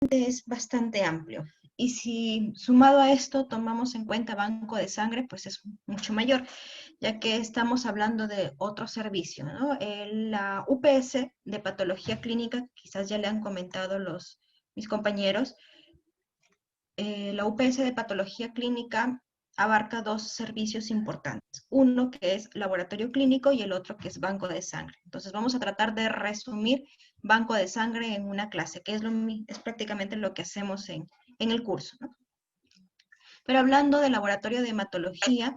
es bastante amplio. Y si sumado a esto tomamos en cuenta banco de sangre, pues es mucho mayor, ya que estamos hablando de otro servicio, ¿no? La UPS de patología clínica, quizás ya le han comentado mis compañeros, la UPS de patología clínica abarca dos servicios importantes. Uno que es laboratorio clínico y el otro que es banco de sangre. Entonces vamos a tratar de resumir banco de sangre en una clase, que es prácticamente lo que hacemos en el curso, ¿no? Pero hablando de laboratorio de hematología,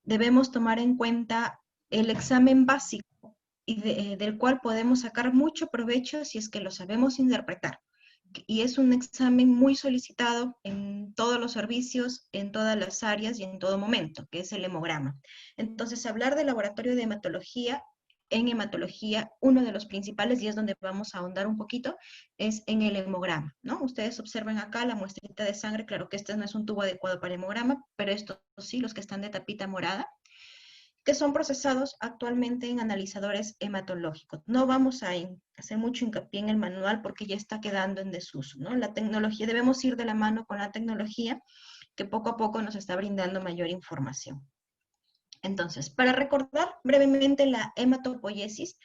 debemos tomar en cuenta el examen básico y del cual podemos sacar mucho provecho si es que lo sabemos interpretar. Y es un examen muy solicitado en todos los servicios, en todas las áreas y en todo momento, que es el hemograma. Entonces, hablar de laboratorio de hematología, en hematología, uno de los principales, y es donde vamos a ahondar un poquito, es en el hemograma, ¿no? Ustedes observen acá la muestrita de sangre, claro que este no es un tubo adecuado para hemograma, pero estos sí, los que están de tapita morada, que son procesados actualmente en analizadores hematológicos. No vamos a hacer mucho hincapié en el manual porque ya está quedando en desuso, ¿no? La tecnología, debemos ir de la mano con la tecnología que poco a poco nos está brindando mayor información. Entonces, para recordar brevemente la hematopoiesis,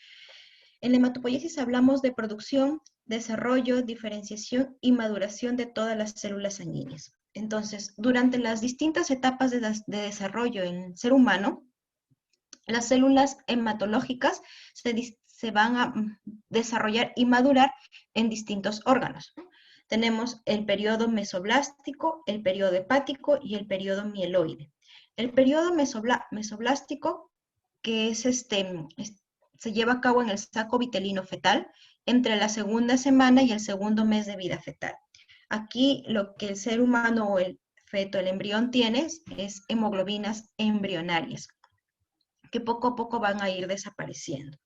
en la hematopoiesis hablamos de producción, desarrollo, diferenciación y maduración de todas las células sanguíneas. Entonces, durante las distintas etapas de desarrollo en el ser humano, las células hematológicas se van a desarrollar y madurar en distintos órganos, ¿no? Tenemos el periodo mesoblástico, el periodo hepático y el periodo mieloide. El periodo mesoblástico, que se lleva a cabo en el saco vitelino fetal entre la segunda semana y el segundo mes de vida fetal. Aquí lo que el ser humano o el feto, el embrión tiene es hemoglobinas embrionarias, que poco a poco van a ir desapareciendo.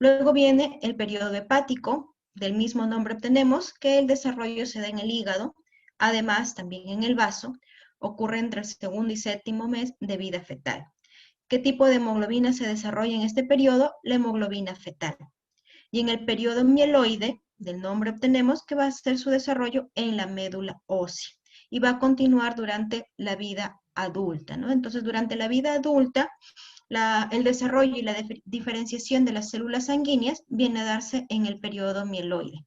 Luego viene el periodo hepático, del mismo nombre obtenemos que el desarrollo se da en el hígado, además también en el vaso, ocurre entre el segundo y séptimo mes de vida fetal. ¿Qué tipo de hemoglobina se desarrolla en este periodo? La hemoglobina fetal. Y en el periodo mieloide, del nombre obtenemos que va a ser su desarrollo en la médula ósea y va a continuar durante la vida adulta, ¿no? Entonces, durante la vida adulta, el desarrollo y la diferenciación de las células sanguíneas viene a darse en el periodo mieloide.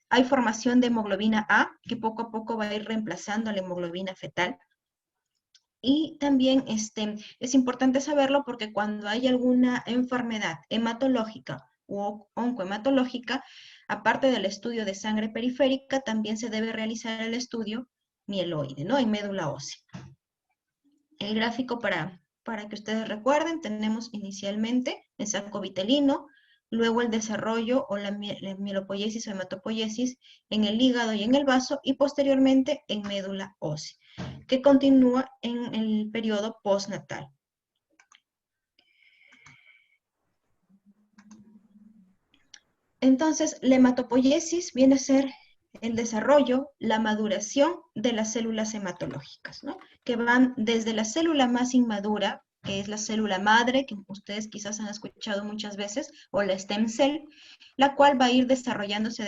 Hay formación de hemoglobina A, que poco a poco va a ir reemplazando a la hemoglobina fetal. Y también es importante saberlo porque cuando hay alguna enfermedad hematológica o oncohematológica, aparte del estudio de sangre periférica, también se debe realizar el estudio mieloide, ¿no? En médula ósea. El gráfico para que ustedes recuerden, tenemos inicialmente el saco vitelino, luego el desarrollo o la mielopoiesis o hematopoiesis en el hígado y en el vaso y posteriormente en médula ósea, que continúa en el periodo postnatal. Entonces, la hematopoiesis viene a ser el desarrollo, la maduración de las células hematológicas, ¿no? Que van desde la célula más inmadura, que es la célula madre, que ustedes quizás han escuchado muchas veces, o la stem cell, la cual va a ir desarrollándose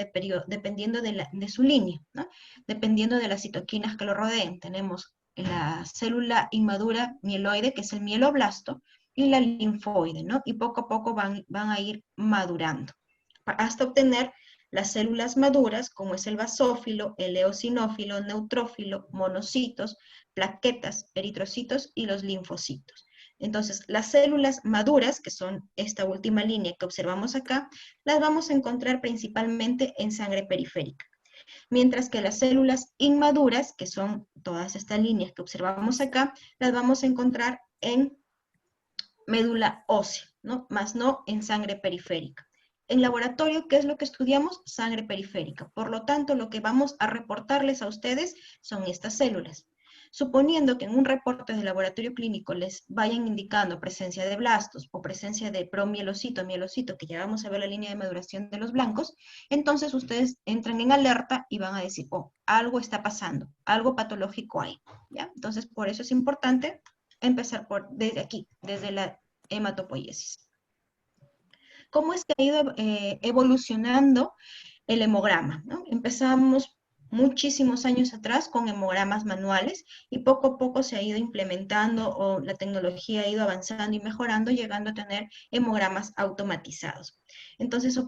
dependiendo de su línea, ¿no? Dependiendo de las citoquinas que lo rodeen. Tenemos la célula inmadura mieloide, que es el mieloblasto, y la linfoide, ¿no? Y poco a poco van a ir madurando hasta obtener las células maduras, como es el basófilo, el eosinófilo, neutrófilo, monocitos, plaquetas, eritrocitos y los linfocitos. Entonces, las células maduras, que son esta última línea que observamos acá, las vamos a encontrar principalmente en sangre periférica. Mientras que las células inmaduras, que son todas estas líneas que observamos acá, las vamos a encontrar en médula ósea, ¿no? Más no en sangre periférica. En laboratorio, ¿qué es lo que estudiamos? Sangre periférica. Por lo tanto, lo que vamos a reportarles a ustedes son estas células. Suponiendo que en un reporte de laboratorio clínico les vayan indicando presencia de blastos o presencia de promielocito, mielocito, que ya vamos a ver la línea de maduración de los blancos, entonces ustedes entran en alerta y van a decir, oh, algo está pasando, algo patológico hay, ¿ya? Entonces, por eso es importante empezar desde aquí, desde la hematopoiesis. ¿Cómo es que ha ido evolucionando el hemograma, ¿no? Empezamos muchísimos años atrás con hemogramas manuales y poco a poco se ha ido implementando o la tecnología ha ido avanzando y mejorando, llegando a tener hemogramas automatizados. Entonces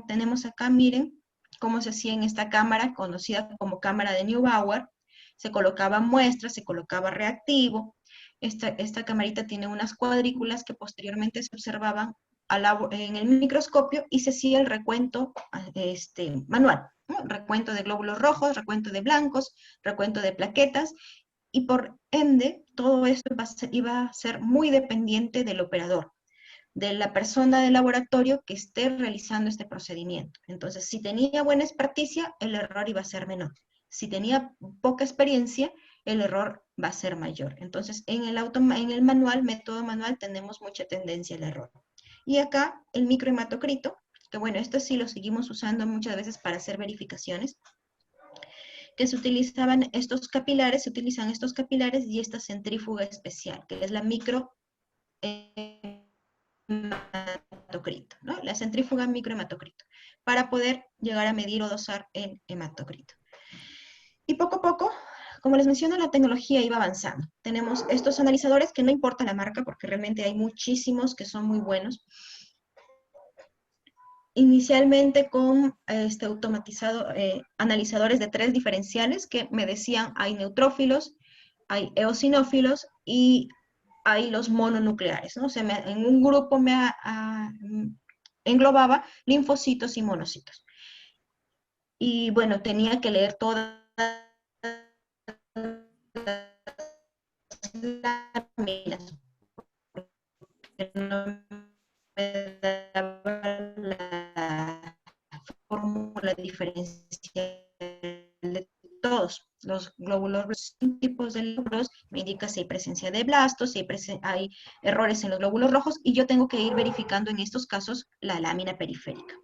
tenemos acá, miren, cómo se hacía en esta cámara conocida como cámara de Neubauer. Se colocaba muestra, se colocaba reactivo. Esta camarita tiene unas cuadrículas que posteriormente se observaban en el microscopio y se hacía el recuento manual, ¿no? Recuento de glóbulos rojos, recuento de blancos, recuento de plaquetas, y por ende todo esto iba a ser muy dependiente del operador, de la persona del laboratorio que esté realizando este procedimiento. Entonces, si tenía buena experticia, el error iba a ser menor. Si tenía poca experiencia, el error va a ser mayor. Entonces, en el manual, método manual, tenemos mucha tendencia al error. Y acá el microhematocrito, que bueno, esto sí lo seguimos usando muchas veces para hacer verificaciones, que se utilizan estos capilares y esta centrífuga especial, que es la microhematocrito, ¿no? La centrífuga microhematocrito, para poder llegar a medir o dosar el hematocrito. Y poco a poco, como les menciono, la tecnología iba avanzando. Tenemos estos analizadores que no importa la marca, porque realmente hay muchísimos que son muy buenos. Inicialmente con analizadores de 3 diferenciales que me decían hay neutrófilos, hay eosinófilos y hay los mononucleares, ¿no? O sea, en un grupo englobaba linfocitos y monocitos. Y bueno, tenía que leer todas las láminas, no me daba la fórmula diferencial de todos los glóbulos, tipos de glóbulos, me indica si hay presencia de blastos, si hay errores en los glóbulos rojos, y yo tengo que ir verificando en estos casos la lámina periférica.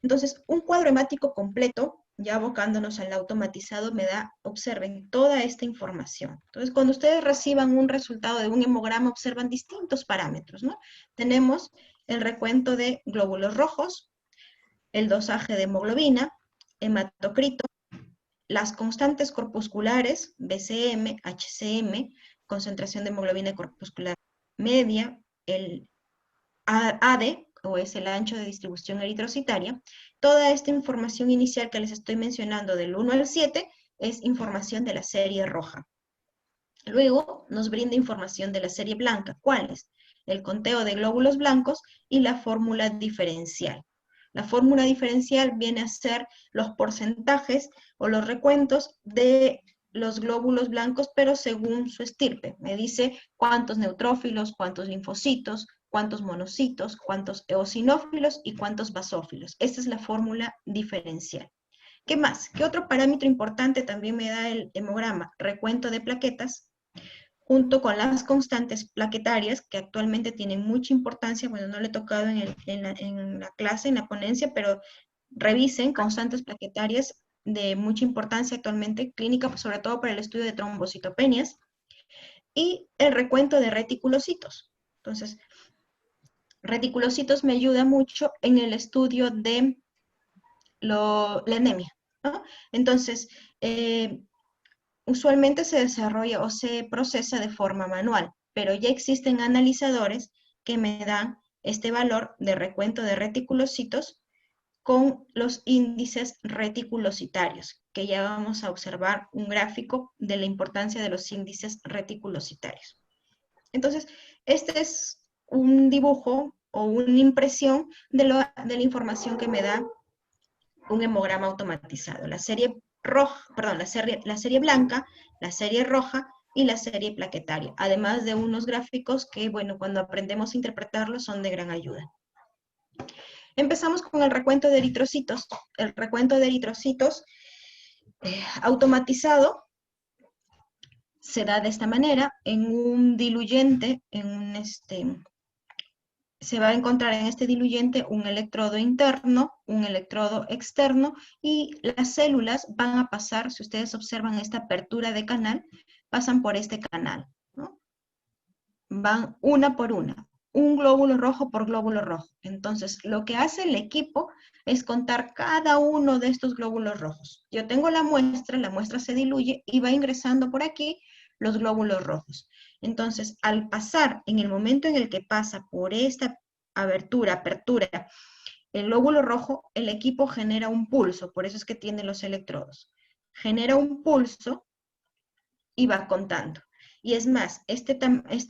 Entonces, un cuadro hemático completo, ya abocándonos al automatizado, me da, observen, toda esta información. Entonces, cuando ustedes reciban un resultado de un hemograma, observan distintos parámetros, ¿no? Tenemos el recuento de glóbulos rojos, el dosaje de hemoglobina, hematocrito, las constantes corpusculares, BCM, HCM, concentración de hemoglobina corpuscular media, el AD, o es el ancho de distribución eritrocitaria. Toda esta información inicial que les estoy mencionando del 1 al 7 es información de la serie roja. Luego nos brinda información de la serie blanca. ¿Cuáles? El conteo de glóbulos blancos y la fórmula diferencial. La fórmula diferencial viene a ser los porcentajes o los recuentos de los glóbulos blancos, pero según su estirpe. Me dice cuántos neutrófilos, cuántos linfocitos, cuántos monocitos, cuántos eosinófilos y cuántos basófilos. Esta es la fórmula diferencial. ¿Qué más? ¿Qué otro parámetro importante también me da el hemograma? Recuento de plaquetas, junto con las constantes plaquetarias, que actualmente tienen mucha importancia. Bueno, no le he tocado en la clase, en la ponencia, pero revisen constantes plaquetarias de mucha importancia actualmente clínica, sobre todo para el estudio de trombocitopenias, y el recuento de reticulocitos. Entonces, reticulocitos me ayuda mucho en el estudio de la anemia, ¿no? Entonces, usualmente se desarrolla o se procesa de forma manual, pero ya existen analizadores que me dan este valor de recuento de reticulocitos con los índices reticulocitarios, que ya vamos a observar un gráfico de la importancia de los índices reticulocitarios. Entonces, este es un dibujo o una impresión de la información que me da un hemograma automatizado. La serie roja, perdón, la serie blanca, la serie roja y la serie plaquetaria, además de unos gráficos que, bueno, cuando aprendemos a interpretarlos son de gran ayuda. Empezamos con el recuento de eritrocitos. El recuento de eritrocitos automatizado se da de esta manera, en un diluyente, se va a encontrar en este diluyente un electrodo interno, un electrodo externo, y las células van a pasar, si ustedes observan esta apertura de canal, pasan por este canal, ¿no? Van una por una. un glóbulo rojo por glóbulo rojo. Entonces, lo que hace el equipo es contar cada uno de estos glóbulos rojos. Yo tengo la muestra se diluye y va ingresando por aquí los glóbulos rojos. Entonces, al pasar, en el momento en el que pasa por esta apertura, el glóbulo rojo, el equipo genera un pulso, por eso es que tiene los electrodos. Genera un pulso y va contando. Y es más, este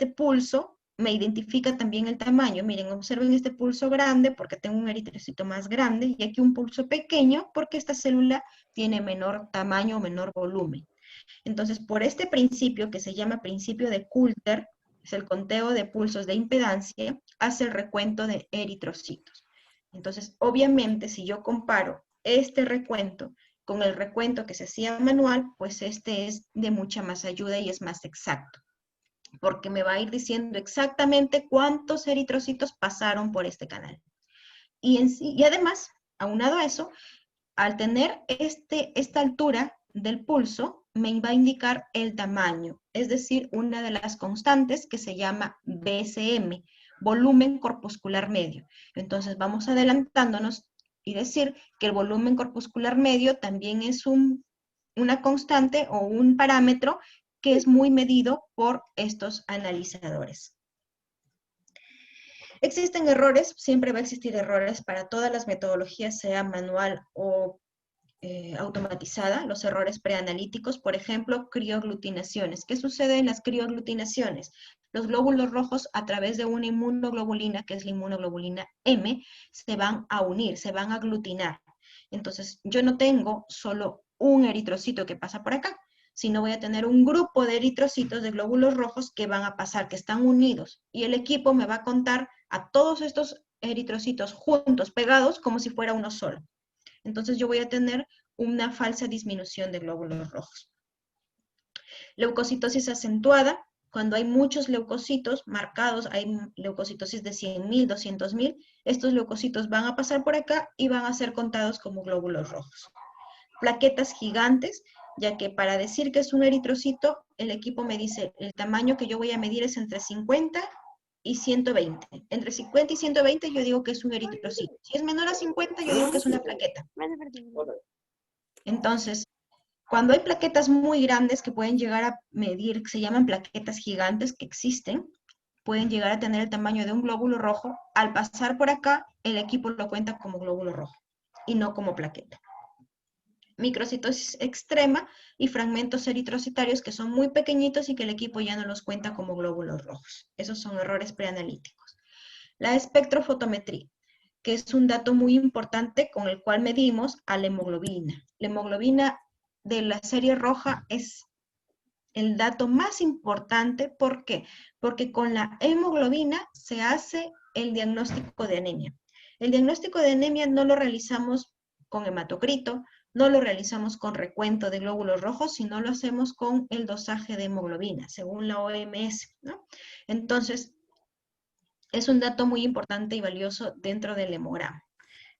pulso me identifica también el tamaño. Miren, observen este pulso grande porque tengo un eritrocito más grande y aquí un pulso pequeño porque esta célula tiene menor tamaño o menor volumen. Entonces, por este principio que se llama principio de Coulter, es el conteo de pulsos de impedancia, hace el recuento de eritrocitos. Entonces, obviamente, si yo comparo este recuento con el recuento que se hacía manual, pues este es de mucha más ayuda y es más exacto, porque me va a ir diciendo exactamente cuántos eritrocitos pasaron por este canal. Y además, aunado a eso, al tener esta altura del pulso, me va a indicar el tamaño, es decir, una de las constantes que se llama BCM, volumen corpuscular medio. Entonces vamos adelantándonos y decir que el volumen corpuscular medio también es una constante o un parámetro que es muy medido por estos analizadores. Existen errores, siempre va a existir errores para todas las metodologías, sea manual o automatizada, los errores preanalíticos, por ejemplo, crioaglutinaciones. ¿Qué sucede en las crioaglutinaciones? Los glóbulos rojos a través de una inmunoglobulina, que es la inmunoglobulina M, se van a unir, se van a aglutinar. Entonces, yo no tengo solo un eritrocito que pasa por acá, sino voy a tener un grupo de eritrocitos de glóbulos rojos que van a pasar, que están unidos, y el equipo me va a contar a todos estos eritrocitos juntos, pegados, como si fuera uno solo. Entonces yo voy a tener una falsa disminución de glóbulos rojos. Leucocitosis acentuada, cuando hay muchos leucocitos marcados, hay leucocitosis de 100.000, 200.000, estos leucocitos van a pasar por acá y van a ser contados como glóbulos rojos. Plaquetas gigantes, ya que para decir que es un eritrocito, el equipo me dice, el tamaño que yo voy a medir es entre 50 y 120. Entre 50 y 120 yo digo que es un eritrocito. Si es menor a 50, yo digo que es una plaqueta. Entonces, cuando hay plaquetas muy grandes que pueden llegar a medir, que se llaman plaquetas gigantes que existen, pueden llegar a tener el tamaño de un glóbulo rojo, al pasar por acá, el equipo lo cuenta como glóbulo rojo y no como plaqueta. Microcitosis extrema y fragmentos eritrocitarios que son muy pequeñitos y que el equipo ya no los cuenta como glóbulos rojos. Esos son errores preanalíticos. La espectrofotometría, que es un dato muy importante con el cual medimos a la hemoglobina. La hemoglobina de la serie roja es el dato más importante. ¿Por qué? Porque con la hemoglobina se hace el diagnóstico de anemia. El diagnóstico de anemia no lo realizamos con hematocrito, no lo realizamos con recuento de glóbulos rojos, sino lo hacemos con el dosaje de hemoglobina, según la OMS, ¿no? Entonces, es un dato muy importante y valioso dentro del hemograma.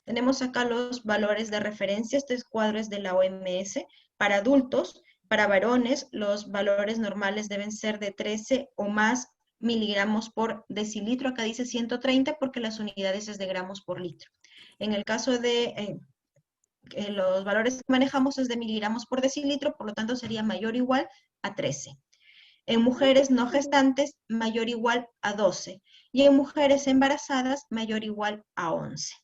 Tenemos acá los valores de referencia, este cuadro es de la OMS. Para adultos, para varones, los valores normales deben ser de 13 o más miligramos por decilitro. Acá dice 130 porque las unidades es de gramos por litro. En el caso de los valores que manejamos es de miligramos por decilitro, por lo tanto sería mayor o igual a 13. En mujeres no gestantes, mayor o igual a 12. Y en mujeres embarazadas, mayor o igual a 11.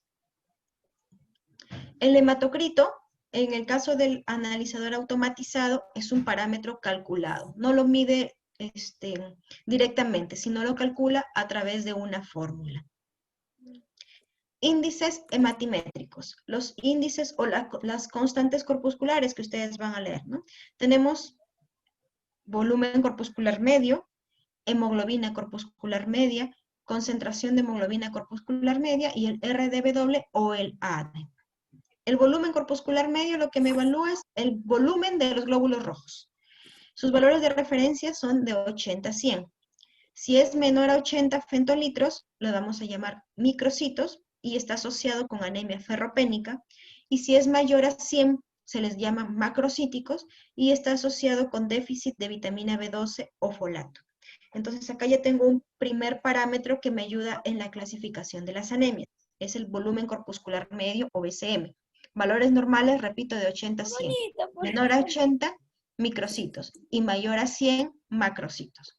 El hematocrito, en el caso del analizador automatizado, es un parámetro calculado. No lo mide directamente, sino lo calcula a través de una fórmula. Índices hematimétricos. Los índices o las constantes corpusculares que ustedes van a leer, ¿no? Tenemos volumen corpuscular medio, hemoglobina corpuscular media, concentración de hemoglobina corpuscular media y el RDW o el AD. El volumen corpuscular medio lo que me evalúa es el volumen de los glóbulos rojos. Sus valores de referencia son de 80 a 100. Si es menor a 80 femtolitros, lo vamos a llamar microcitos y está asociado con anemia ferropénica. Y si es mayor a 100, se les llama macrocíticos y está asociado con déficit de vitamina B12 o folato. Entonces acá ya tengo un primer parámetro que me ayuda en la clasificación de las anemias. Es el volumen corpuscular medio o BCM. Valores normales, repito, de 80 a 100. Menor a 80, microcitos. Y mayor a 100, macrocitos.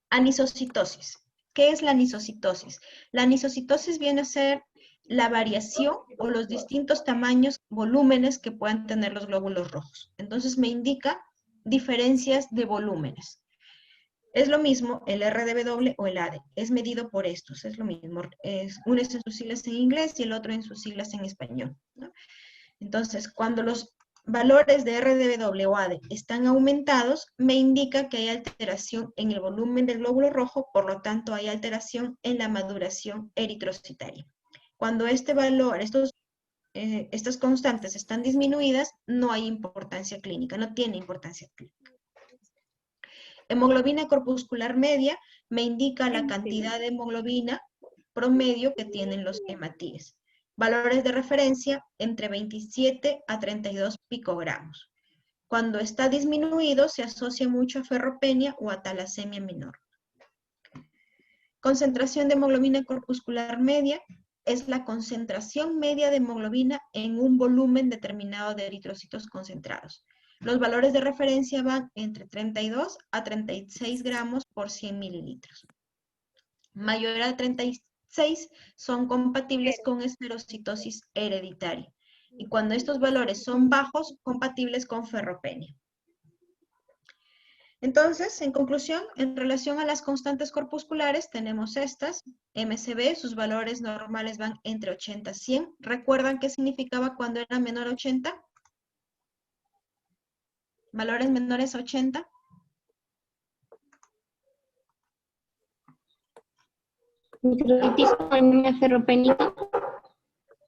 Anisocitosis. ¿Qué es la anisocitosis? La anisocitosis viene a ser la variación o los distintos tamaños, volúmenes que puedan tener los glóbulos rojos. Entonces me indica diferencias de volúmenes. Es lo mismo el RDW o el ADE, es medido por estos, es lo mismo. Uno es en sus siglas en inglés y el otro en sus siglas en español, ¿no? Entonces, cuando los valores de RDW o ADE están aumentados, me indica que hay alteración en el volumen del glóbulo rojo, por lo tanto hay alteración en la maduración eritrocitaria. Cuando este valor, estas constantes están disminuidas, no hay importancia clínica, no tiene importancia clínica. Hemoglobina corpuscular media me indica la cantidad de hemoglobina promedio que tienen los hematíes. Valores de referencia entre 27 a 32 picogramos. Cuando está disminuido se asocia mucho a ferropenia o a talasemia menor. Concentración de hemoglobina corpuscular media es la concentración media de hemoglobina en un volumen determinado de eritrocitos concentrados. Los valores de referencia van entre 32 a 36 gramos por 100 mililitros. Mayor a 36 son compatibles con esclerocitosis hereditaria. Y cuando estos valores son bajos, compatibles con ferropenia. Entonces, en conclusión, en relación a las constantes corpusculares, tenemos estas. MCB, sus valores normales van entre 80 a 100. ¿Recuerdan qué significaba cuando era menor a 80? ¿Valores menores a 80? Microcitismo, anemia ferropénica.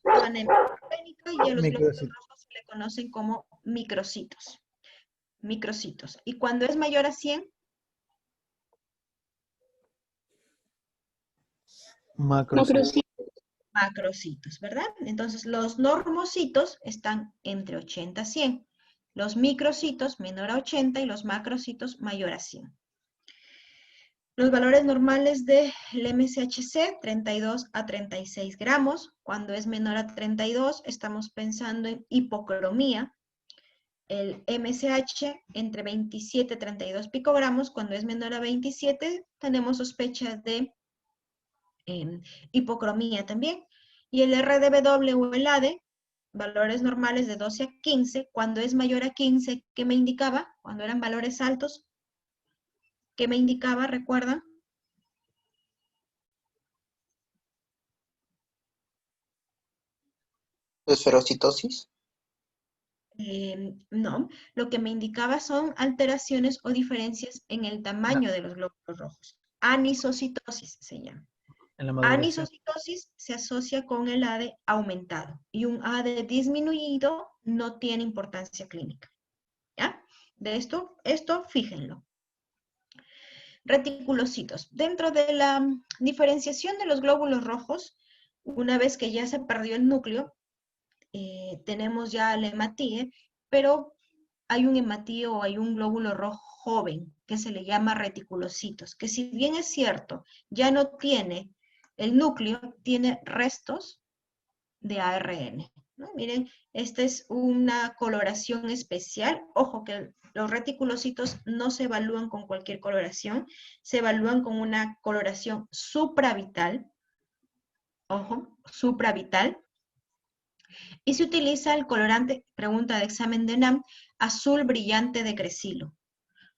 Anemia ferropénica, y a los glóbulos rojos se le conocen como microcitos. Microcitos. ¿Y cuando es mayor a 100? Macrocitos. Macrocitos, ¿verdad? Entonces, los normocitos están entre 80 a 100. Los microcitos menor a 80 y los macrocitos mayor a 100. Los valores normales del MSHC, 32 a 36 gramos. Cuando es menor a 32, estamos pensando en hipocromía. El MSH entre 27 y 32 picogramos. Cuando es menor a 27, tenemos sospecha de hipocromía también. Y el RDW o el ADE, valores normales de 12 a 15. Cuando es mayor a 15, ¿qué me indicaba? Cuando eran valores altos, ¿qué me indicaba? ¿Recuerdan? ¿Esferocitosis? No, lo que me indicaba son alteraciones o diferencias en el tamaño de los glóbulos rojos. Anisocitosis se llama. En la maduración. Anisocitosis se asocia con el ADE aumentado y un ADE disminuido no tiene importancia clínica. ¿Ya? De esto fíjenlo. Reticulocitos. Dentro de la diferenciación de los glóbulos rojos, una vez que ya se perdió el núcleo, tenemos ya la hematíe, pero hay un hematíe o hay un glóbulo rojo joven que se le llama reticulocitos, que si bien es cierto, ya no tiene el núcleo, tiene restos de ARN, ¿no? Miren, esta es una coloración especial. Ojo que los reticulocitos no se evalúan con cualquier coloración, se evalúan con una coloración supravital. Ojo, supravital. Y se utiliza el colorante, pregunta de examen de NAM, azul brillante de cresilo,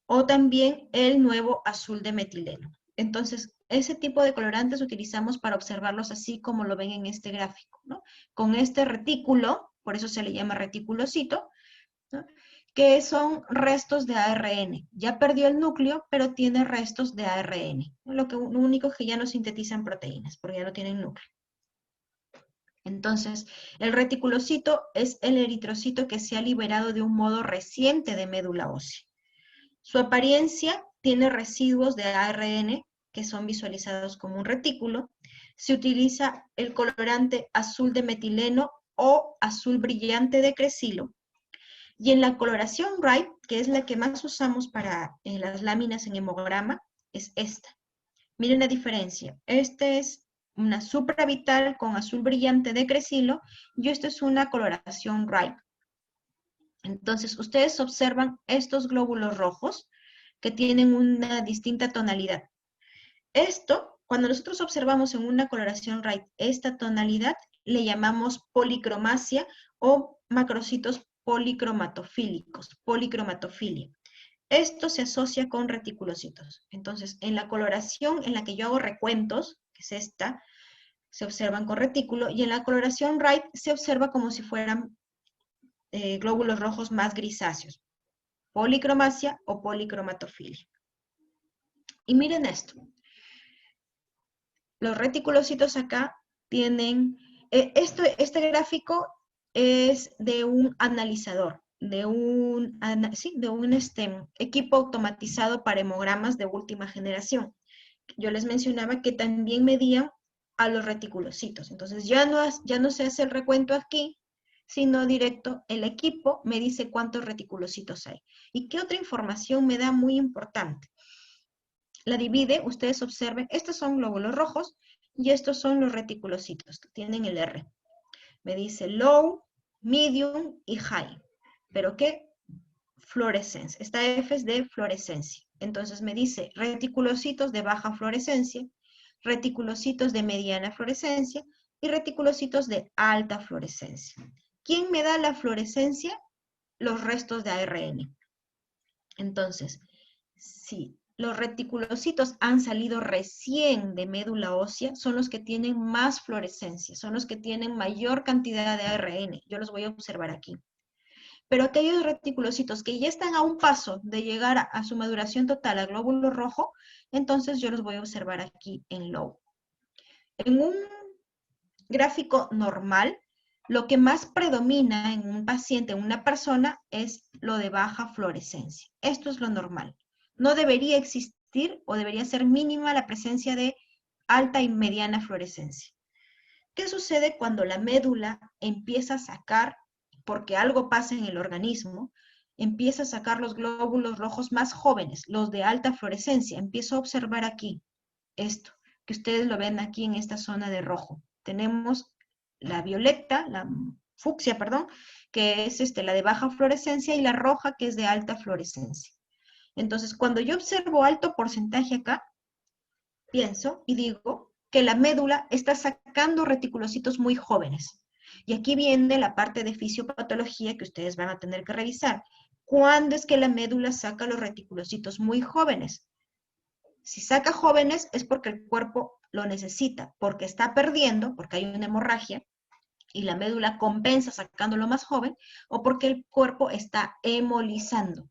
o también el nuevo azul de metileno. Entonces, ese tipo de colorantes utilizamos para observarlos así como lo ven en este gráfico, ¿no? Con este retículo, por eso se le llama reticulocito, ¿no? Que son restos de ARN. Ya perdió el núcleo, pero tiene restos de ARN. Lo único es que ya no sintetizan proteínas, porque ya no tienen núcleo. Entonces, el reticulocito es el eritrocito que se ha liberado de un modo reciente de médula ósea. Su apariencia tiene residuos de ARN que son visualizados como un retículo. Se utiliza el colorante azul de metileno o azul brillante de cresilo. Y en la coloración Wright, que es la que más usamos para las láminas en hemograma, es esta. Miren la diferencia. Este es una supravital con azul brillante de crescilo y esto es una coloración Wright. Entonces, ustedes observan estos glóbulos rojos que tienen una distinta tonalidad. Esto, cuando nosotros observamos en una coloración Wright esta tonalidad, le llamamos policromasia o macrocitos policromatofílicos, policromatofilia. Esto se asocia con reticulocitos. Entonces, en la coloración en la que yo hago recuentos, que es esta, se observan con retículo, y en la coloración Wright se observa como si fueran glóbulos rojos más grisáceos, policromasia o policromatofilia. Y miren esto. Los reticulocitos acá tienen, este gráfico es de un analizador, de un equipo automatizado para hemogramas de última generación. Yo les mencionaba que también medían a los reticulocitos. Entonces ya no se hace el recuento aquí, sino directo el equipo me dice cuántos reticulocitos hay. ¿Y qué otra información me da muy importante? La divide, ustedes observen, estos son glóbulos rojos y estos son los reticulocitos que tienen el R. Me dice low, medium y high. ¿Pero qué? Fluorescencia. Esta F es de fluorescencia. Entonces me dice reticulocitos de baja fluorescencia, reticulocitos de mediana fluorescencia y reticulocitos de alta fluorescencia. ¿Quién me da la fluorescencia? Los restos de ARN. Entonces, si los reticulocitos han salido recién de médula ósea, son los que tienen más fluorescencia, son los que tienen mayor cantidad de ARN. Yo los voy a observar aquí. Pero aquellos reticulocitos que ya están a un paso de llegar a su maduración total a glóbulo rojo, entonces yo los voy a observar aquí en low. En un gráfico normal, lo que más predomina en un paciente, en una persona, es lo de baja fluorescencia. Esto es lo normal. No debería existir o debería ser mínima la presencia de alta y mediana fluorescencia. ¿Qué sucede cuando la médula empieza a sacar, porque algo pasa en el organismo, empieza a sacar los glóbulos rojos más jóvenes, los de alta fluorescencia? Empiezo a observar aquí esto, que ustedes lo ven aquí en esta zona de rojo. Tenemos la violeta, la fucsia, perdón, que es la de baja fluorescencia, y la roja, que es de alta fluorescencia. Entonces, cuando yo observo alto porcentaje acá, pienso y digo que la médula está sacando reticulocitos muy jóvenes. Y aquí viene la parte de fisiopatología que ustedes van a tener que revisar. ¿Cuándo es que la médula saca los reticulocitos muy jóvenes? Si saca jóvenes es porque el cuerpo lo necesita, porque está perdiendo, porque hay una hemorragia, y la médula compensa sacándolo más joven, o porque el cuerpo está hemolizando.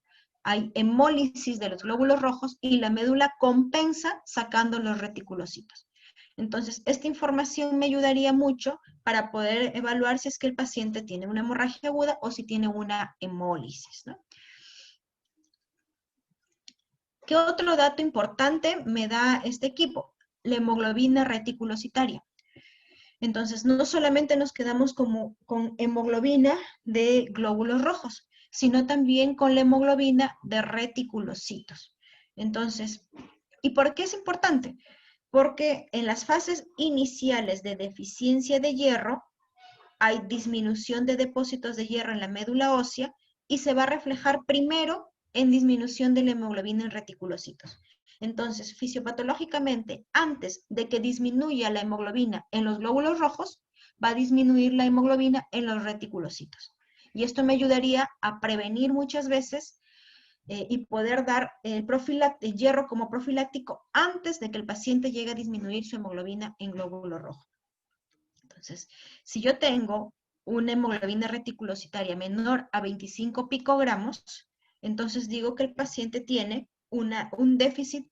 Hay hemólisis de los glóbulos rojos y la médula compensa sacando los reticulocitos. Entonces, esta información me ayudaría mucho para poder evaluar si es que el paciente tiene una hemorragia aguda o si tiene una hemólisis, ¿no? ¿Qué otro dato importante me da este equipo? La hemoglobina reticulocitaria. Entonces, no solamente nos quedamos con hemoglobina de glóbulos rojos, sino también con la hemoglobina de reticulocitos. Entonces, ¿y por qué es importante? Porque en las fases iniciales de deficiencia de hierro hay disminución de depósitos de hierro en la médula ósea y se va a reflejar primero en disminución de la hemoglobina en reticulocitos. Entonces, fisiopatológicamente, antes de que disminuya la hemoglobina en los glóbulos rojos, va a disminuir la hemoglobina en los reticulocitos. Y esto me ayudaría a prevenir muchas veces y poder dar el hierro como profiláctico antes de que el paciente llegue a disminuir su hemoglobina en glóbulo rojo. Entonces, si yo tengo una hemoglobina reticulocitaria menor a 25 picogramos, entonces digo que el paciente tiene un déficit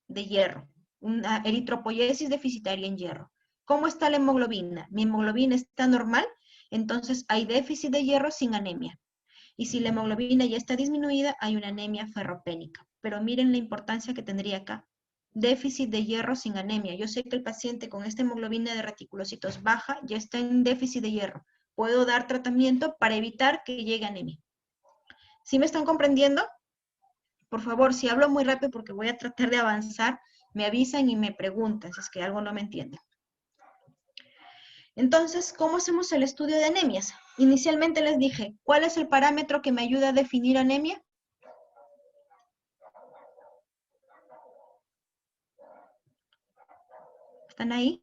de hierro, una eritropoiesis deficitaria en hierro. ¿Cómo está la hemoglobina? Mi hemoglobina está normal, entonces hay déficit de hierro sin anemia. Y si la hemoglobina ya está disminuida, hay una anemia ferropénica. Pero miren la importancia que tendría acá. Déficit de hierro sin anemia. Yo sé que el paciente con esta hemoglobina de reticulocitos baja ya está en déficit de hierro. Puedo dar tratamiento para evitar que llegue anemia. ¿Sí me están comprendiendo? Por favor, si hablo muy rápido porque voy a tratar de avanzar, me avisan y me preguntan si es que algo no me entienden. Entonces, ¿cómo hacemos el estudio de anemias? Inicialmente les dije, ¿cuál es el parámetro que me ayuda a definir anemia? ¿Están ahí?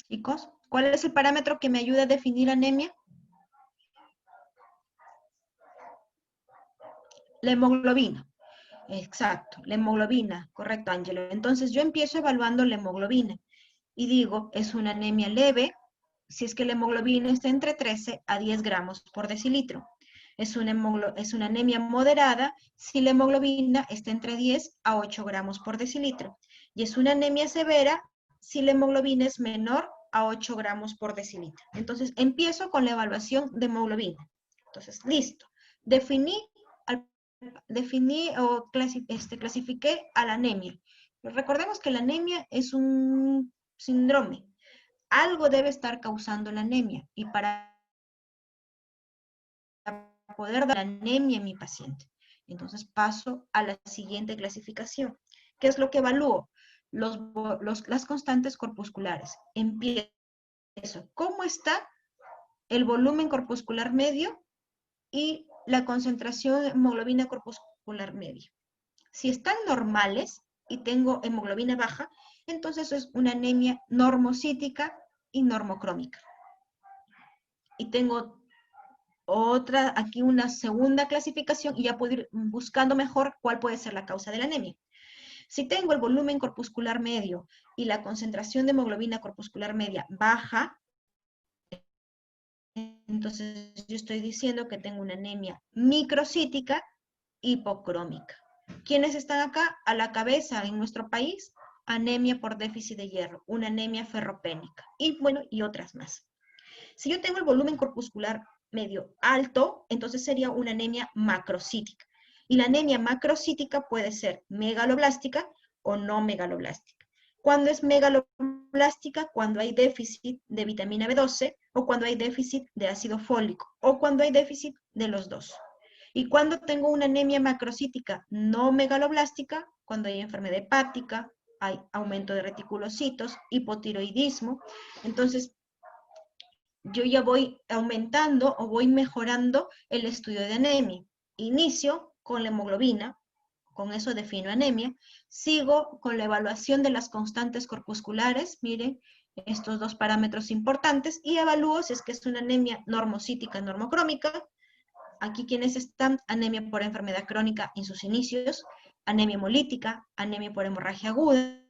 Chicos, ¿cuál es el parámetro que me ayuda a definir anemia? La hemoglobina. Exacto, la hemoglobina. Correcto, Ángelo. Entonces yo empiezo evaluando la hemoglobina y digo, es una anemia leve si es que la hemoglobina está entre 13 a 10 gramos por decilitro. Es una anemia moderada si la hemoglobina está entre 10 a 8 gramos por decilitro. Y es una anemia severa si la hemoglobina es menor a 8 gramos por decilitro. Entonces, empiezo con la evaluación de hemoglobina. Entonces, listo. Clasifiqué a la anemia. Recordemos que la anemia es un síndrome. Algo debe estar causando la anemia. Y para poder dar anemia en mi paciente. Entonces paso a la siguiente clasificación. ¿Qué es lo que evalúo? Las constantes corpusculares. Empiezo. ¿Cómo está el volumen corpuscular medio y la concentración de hemoglobina corpuscular medio? Si están normales y tengo hemoglobina baja, entonces es una anemia normocítica y normocrómica. Y tengo aquí una segunda clasificación y ya puedo ir buscando mejor cuál puede ser la causa de la anemia. Si tengo el volumen corpuscular medio y la concentración de hemoglobina corpuscular media baja, entonces yo estoy diciendo que tengo una anemia microcítica hipocrómica. ¿Quiénes están acá? A la cabeza en nuestro país, anemia por déficit de hierro, una anemia ferropénica y bueno, y otras más. Si yo tengo el volumen corpuscular medio alto, entonces sería una anemia macrocítica. Y la anemia macrocítica puede ser megaloblástica o no megaloblástica. ¿Cuándo es megaloblástica? Cuando hay déficit de vitamina B12 o cuando hay déficit de ácido fólico o cuando hay déficit de los dos. Y cuando tengo una anemia macrocítica no megaloblástica, cuando hay enfermedad hepática, hay aumento de reticulocitos, hipotiroidismo. Entonces, yo ya voy aumentando o voy mejorando el estudio de anemia. Inicio con la hemoglobina, con eso defino anemia. Sigo con la evaluación de las constantes corpusculares, miren, estos dos parámetros importantes, y evalúo si es que es una anemia normocítica, normocrómica. Aquí quienes están, anemia por enfermedad crónica en sus inicios, anemia hemolítica, anemia por hemorragia aguda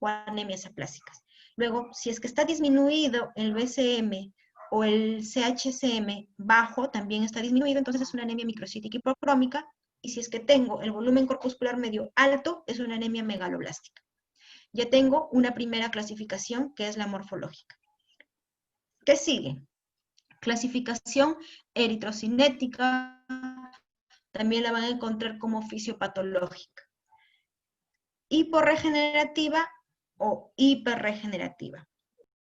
o anemias aplásicas. Luego, si es que está disminuido el BCM o el CHCM bajo, también está disminuido, entonces es una anemia microcítica hipocrómica, y si es que tengo el volumen corpuscular medio alto, es una anemia megaloblástica. Ya tengo una primera clasificación, que es la morfológica. ¿Qué sigue? Clasificación eritrocinética, también la van a encontrar como fisiopatológica. Hiporregenerativa o hiperregenerativa.